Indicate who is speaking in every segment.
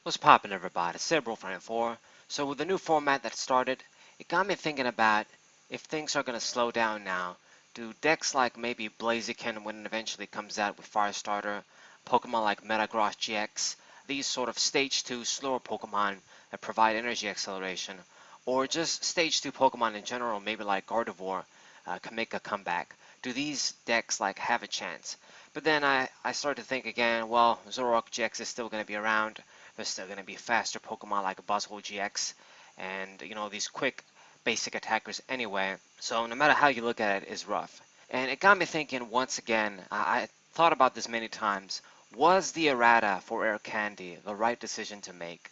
Speaker 1: What's poppin', everybody? Cerebral4. So with the new format that started, it got me thinking about if things are gonna slow down now. Do decks like maybe Blaziken when it eventually comes out with Firestarter, Pokemon like Metagross GX, these sort of Stage 2 slower Pokemon that provide energy acceleration, or just Stage 2 Pokemon in general, maybe like Gardevoir, can make a comeback. Do these decks like have a chance? But then I started to think again, well, Zoroark GX is still gonna be around. There's still going to be faster Pokemon like Buzzwole GX and, these quick basic attackers anyway. So no matter how you look at it, it's rough. And it got me thinking once again, I thought about this many times, was the Errata for Rare Candy the right decision to make?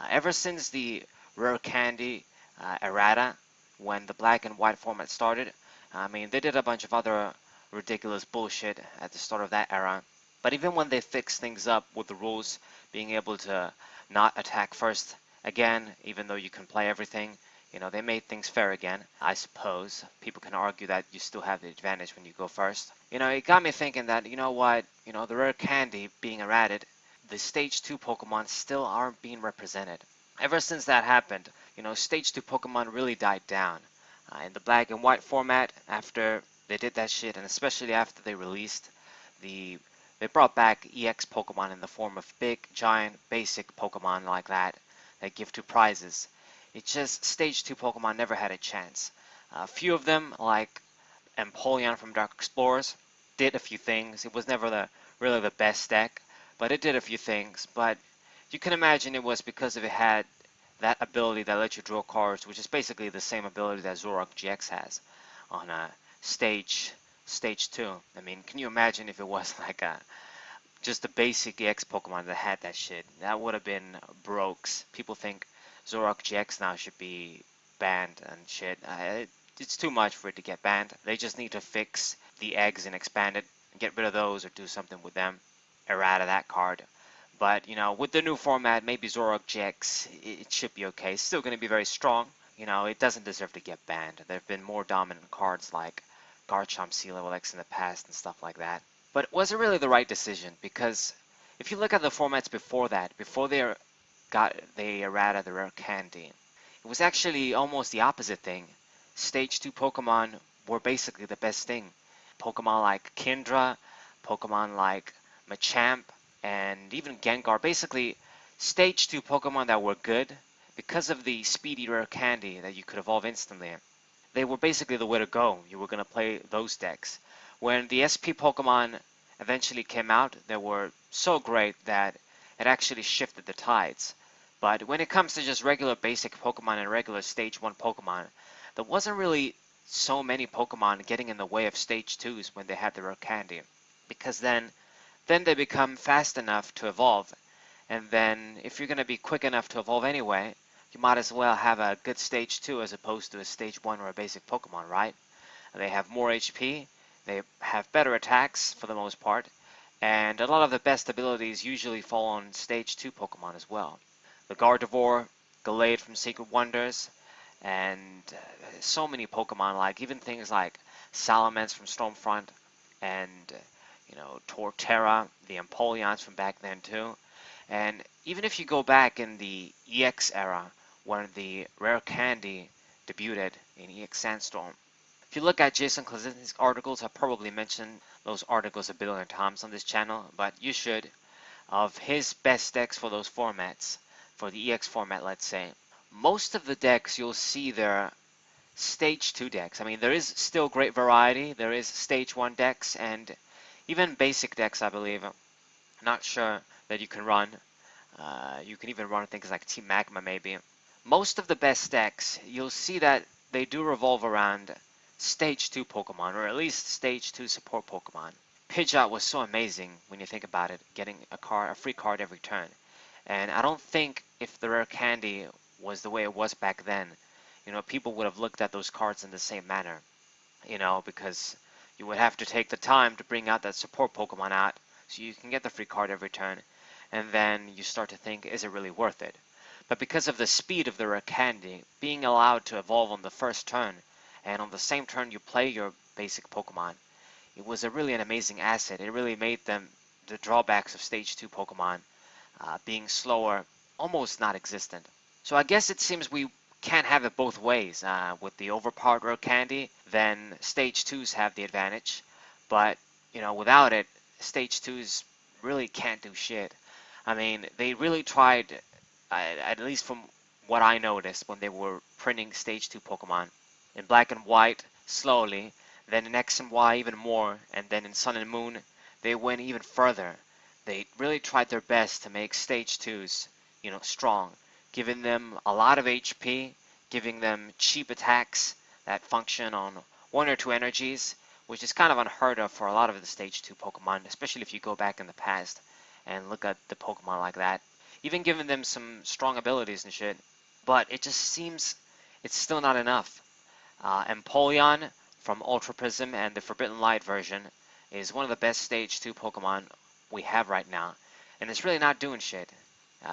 Speaker 1: Ever since the Rare Candy Errata, when the black and white format started, I mean, they did a bunch of other ridiculous bullshit at the start of that era. But even when they fixed things up with the rules being able to not attack first again, even though you can play everything, they made things fair again, I suppose. People can argue that you still have the advantage when you go first. It got me thinking that, what, the rare candy being errated, the stage 2 Pokemon still aren't being represented. Ever since that happened, stage 2 Pokemon really died down. In the black and white format, after they did that shit, and especially after they released the they brought back EX Pokemon in the form of big, giant, basic Pokemon like that give two prizes. It's just Stage 2 Pokemon never had a chance. A few of them, like Empoleon from Dark Explorers, did a few things. It was never really the best deck, but it did a few things. But you can imagine it was because it had that ability that lets you draw cards, which is basically the same ability that Zoroark GX has on stage 2. I mean, can you imagine if it was like just a basic EX Pokemon that had that shit? That would have been brokes. People think Zoroark GX now should be banned and shit. It's too much for it to get banned. They just need to fix the eggs and expand it, and get rid of those or do something with them. Errata that card. But, with the new format, maybe Zoroark GX, it should be okay. It's still going to be very strong. It doesn't deserve to get banned. There have been more dominant cards like Garchomp C-Level X in the past and stuff like that. But was it really the right decision? Because if you look at the formats before that, before they errata the rare candy, it was actually almost the opposite thing. Stage 2 Pokemon were basically the best thing. Pokemon like Kindra, Pokemon like Machamp, and even Gengar, basically Stage 2 Pokemon that were good because of the speedy rare candy that you could evolve instantly. They were basically the way to go. You were going to play those decks. When the SP Pokemon eventually came out, they were so great that it actually shifted the tides. But when it comes to just regular basic Pokemon and regular Stage 1 Pokemon, there wasn't really so many Pokemon getting in the way of Stage 2s when they had the rare candy. Because then they become fast enough to evolve. And then if you're going to be quick enough to evolve anyway, you might as well have a good Stage 2 as opposed to a Stage 1 or a basic Pokemon, right? They have more HP, they have better attacks for the most part, and a lot of the best abilities usually fall on Stage 2 Pokemon as well. The Gardevoir, Gallade from Secret Wonders, and so many Pokemon, like even things like Salamence from Stormfront, and Torterra, the Empoleons from back then too. And even if you go back in the EX era, when the rare candy debuted in EX Sandstorm, if you look at Jason Klasinski's articles, I've probably mentioned those articles a billion times on this channel, but you should, of his best decks for those formats, for the EX format, let's say, most of the decks you'll see they're Stage 2 decks. I mean, there is still great variety. There is Stage 1 decks and even basic decks, I believe. I'm not sure that you can run. You can even run things like Team Magma, maybe. Most of the best decks, you'll see that they do revolve around Stage 2 Pokemon, or at least Stage 2 support Pokemon. Pidgeot was so amazing when you think about it, getting a free card every turn. And I don't think if the rare candy was the way it was back then, people would have looked at those cards in the same manner. Because you would have to take the time to bring out that support Pokemon out so you can get the free card every turn. And then you start to think, is it really worth it? But because of the speed of the rare candy, being allowed to evolve on the first turn, and on the same turn you play your basic Pokemon, it was really an amazing asset. It really made them the drawbacks of Stage 2 Pokemon, being slower almost not existent. So I guess it seems we can't have it both ways. With the overpowered rare candy, then stage 2s have the advantage. But, without it, stage 2s really can't do shit. I mean, they really tried, at least from what I noticed when they were printing stage 2 Pokemon. In Black and White, slowly, then in X and Y even more, and then in Sun and Moon, they went even further. They really tried their best to make stage 2s, strong, giving them a lot of HP, giving them cheap attacks that function on 1 or 2 energies, which is kind of unheard of for a lot of the stage 2 Pokemon, especially if you go back in the past and look at the Pokemon like that. Even giving them some strong abilities and shit, but it just seems it's still not enough. Empoleon from Ultra Prism and the Forbidden Light version is one of the best stage 2 Pokemon we have right now, and it's really not doing shit.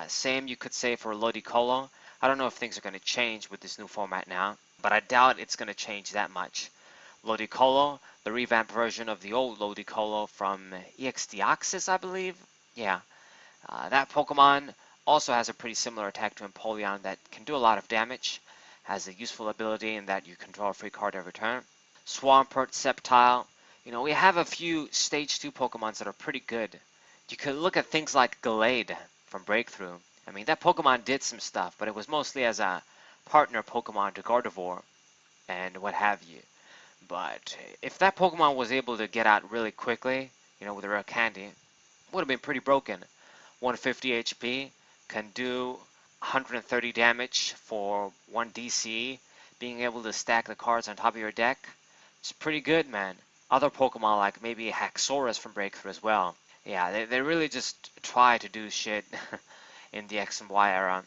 Speaker 1: Same you could say for Ludicolo. I don't know if things are going to change with this new format now, but I doubt it's going to change that much. Ludicolo, the revamped version of the old Ludicolo from EX Deoxys, I believe. Yeah, that Pokemon also has a pretty similar attack to Empoleon that can do a lot of damage, has a useful ability in that you can draw a free card every turn. Swampert, Sceptile, we have a few stage 2 Pokemons that are pretty good. You could look at things like Gallade from Breakthrough. I mean, that Pokemon did some stuff, but it was mostly as a partner Pokemon to Gardevoir and what have you. But if that Pokemon was able to get out really quickly, with a rare candy, it would have been pretty broken. 150 HP, can do 130 damage for 1 DCE, being able to stack the cards on top of your deck. It's pretty good, man. Other Pokemon like maybe Haxorus from Breakthrough as well. Yeah, they really just try to do shit in the X and Y era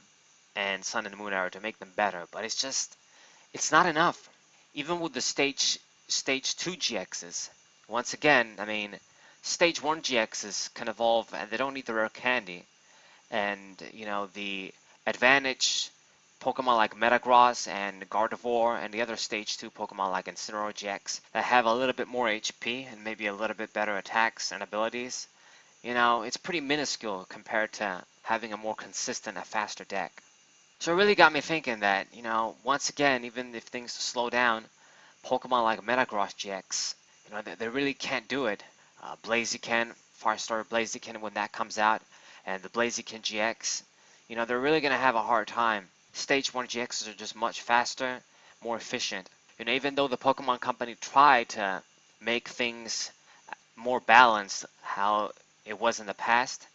Speaker 1: and Sun and Moon era to make them better, but it's not enough. Even with the stage 2 GXs, once again, I mean, stage 1 GXs can evolve and they don't need the rare candy. And, the advantage Pokemon like Metagross and Gardevoir and the other stage 2 Pokemon like Incineroar GX that have a little bit more HP and maybe a little bit better attacks and abilities, it's pretty minuscule compared to having a more consistent and faster deck. So it really got me thinking that, once again, even if things slow down, Pokemon like Metagross GX, they really can't do it. Blaziken, Firestar Blaziken when that comes out, and the Blaziken GX, they're really going to have a hard time. Stage 1 GXs are just much faster, more efficient. Even though the Pokemon Company tried to make things more balanced how it was in the past,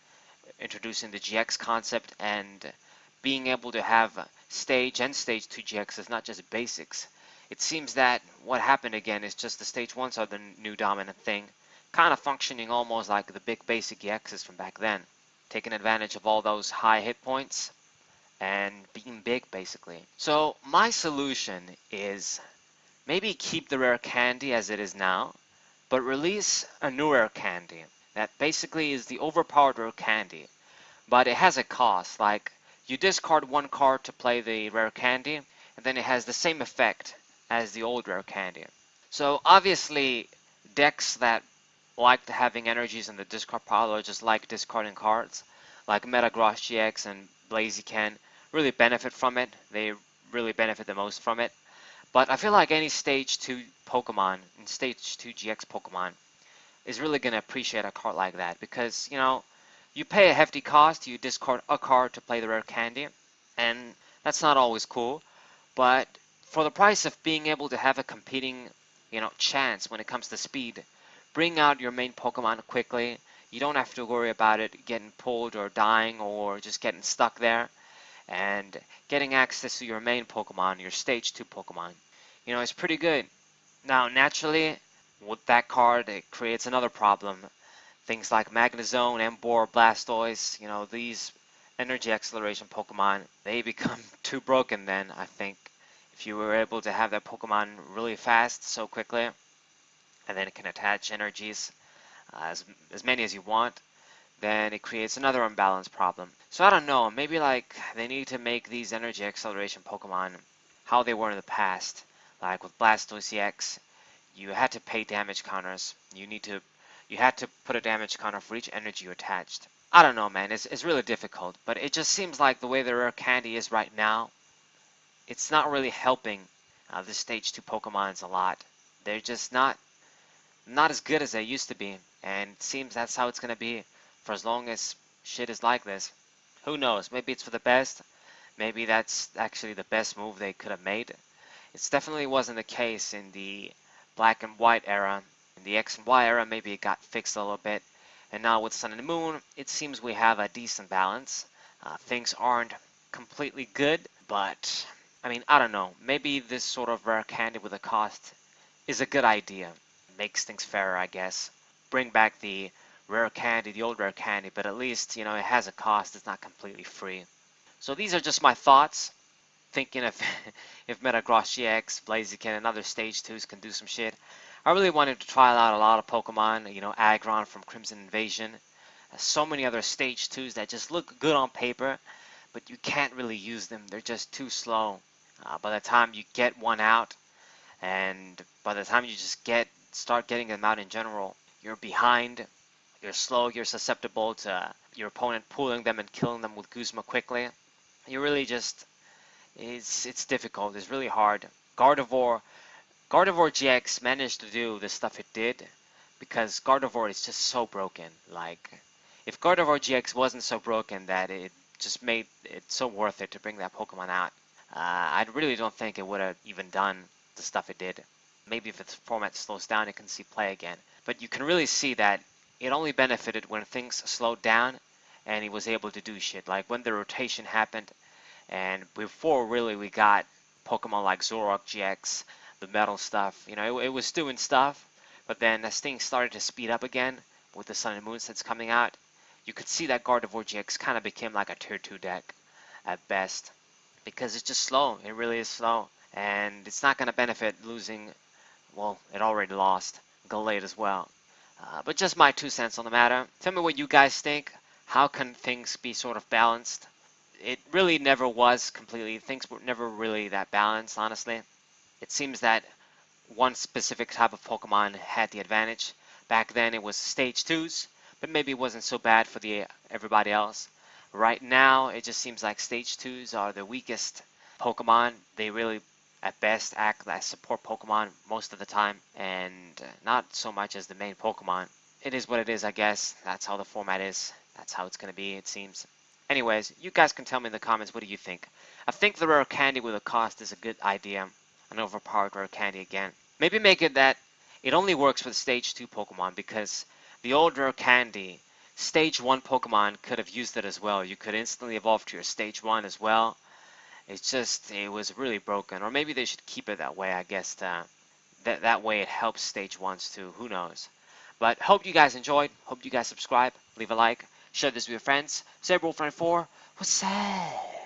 Speaker 1: introducing the GX concept and being able to have stage and stage 2 GXs, not just basics. It seems that what happened again is just the stage 1s are the new dominant thing, kind of functioning almost like the big basic EXs from back then, taking advantage of all those high hit points and being big basically. So my solution is maybe keep the rare candy as it is now, but release a new rare candy that basically is the overpowered rare candy, but it has a cost. Like, you discard 1 card to play the rare candy, and then it has the same effect as the old rare candy. So obviously, decks that like having energies in the discard pile or just like discarding cards, like Metagross GX and Blaziken, really benefit from it. They really benefit the most from it. But I feel like any stage 2 Pokemon and stage 2 GX Pokemon is really going to appreciate a card like that because, you pay a hefty cost, you discard a card to play the rare candy, and that's not always cool. But for the price of being able to have a competing, chance when it comes to speed, bring out your main Pokemon quickly. You don't have to worry about it getting pulled or dying or just getting stuck there. And getting access to your main Pokemon, your stage 2 Pokemon, it's pretty good. Now, naturally, with that card, it creates another problem. Things like Magnezone, Emboar, Blastoise, these energy acceleration Pokemon, they become too broken then, I think. If you were able to have that Pokemon really fast, so quickly, and then it can attach energies, as many as you want, then it creates another imbalance problem. So I don't know, maybe like they need to make these energy acceleration Pokemon how they were in the past. Like with Blastoise EX, you had to pay damage counters. You you had to put a damage counter for each energy you attached. I don't know, man. It's really difficult, but it just seems like the way the rare candy is right now, it's not really helping the stage 2 Pokemons a lot. They're just not as good as they used to be, and it seems that's how it's going to be for as long as shit is like this. Who knows? Maybe it's for the best. Maybe that's actually the best move they could have made. It definitely wasn't the case in the black and white era. In the X and Y era, maybe it got fixed a little bit. And now with Sun and Moon, it seems we have a decent balance. Things aren't completely good, but I mean, I don't know. Maybe this sort of rare candy with a cost is a good idea. Makes things fairer, I guess. Bring back the rare candy, the old rare candy, but at least, you know, it has a cost. It's not completely free. So these are just my thoughts. Thinking if Metagross GX, Blaziken, and other Stage 2s can do some shit. I really wanted to try out a lot of Pokemon, you know, Aggron from Crimson Invasion. So many other Stage 2s that just look good on paper, but you can't really use them. They're just too slow. By the time you get one out, and by the time you just start getting them out in general, you're behind, you're slow, you're susceptible to your opponent pulling them and killing them with Guzma quickly. You really just, it's difficult, it's really hard. Gardevoir GX managed to do the stuff it did because Gardevoir is just so broken. Like, if Gardevoir GX wasn't so broken that it just made it so worth it to bring that Pokemon out, I really don't think it would have even done the stuff it did. Maybe if its format slows down, it can see play again. But you can really see that it only benefited when things slowed down and he was able to do shit. Like when the rotation happened, and before really we got Pokemon like Zoroark GX, the metal stuff, you know, it was doing stuff. But then as things started to speed up again with the Sun and Moon sets coming out, you could see that Gardevoir GX kind of became like a tier 2 deck at best. Because it's just slow, it really is slow. And it's not going to benefit losing, well, it already lost, Gallade as well. But just my 2 cents on the matter. Tell me what you guys think. How can things be sort of balanced? It really never was completely, things were never really that balanced, honestly. It seems that one specific type of Pokemon had the advantage. Back then it was Stage 2s, but maybe it wasn't so bad for everybody else. Right now, it just seems like Stage 2s are the weakest Pokemon. They really, at best, act as support Pokemon most of the time, and not so much as the main Pokemon. It is what it is, I guess. That's how the format is. That's how it's going to be, it seems. Anyways, you guys can tell me in the comments, what do you think? I think the rare candy with a cost is a good idea. An overpowered rare candy again. Maybe make it that it only works with Stage 2 Pokemon, because the old rare candy, Stage 1 Pokemon could have used it as well. You could instantly evolve to your Stage 1 as well. It's just, it was really broken. Or maybe they should keep it that way, I guess. That way it helps Stage 1s too. Who knows? But hope you guys enjoyed. Hope you guys subscribe. Leave a like. Share this with your friends. Cerebral 4, what's up?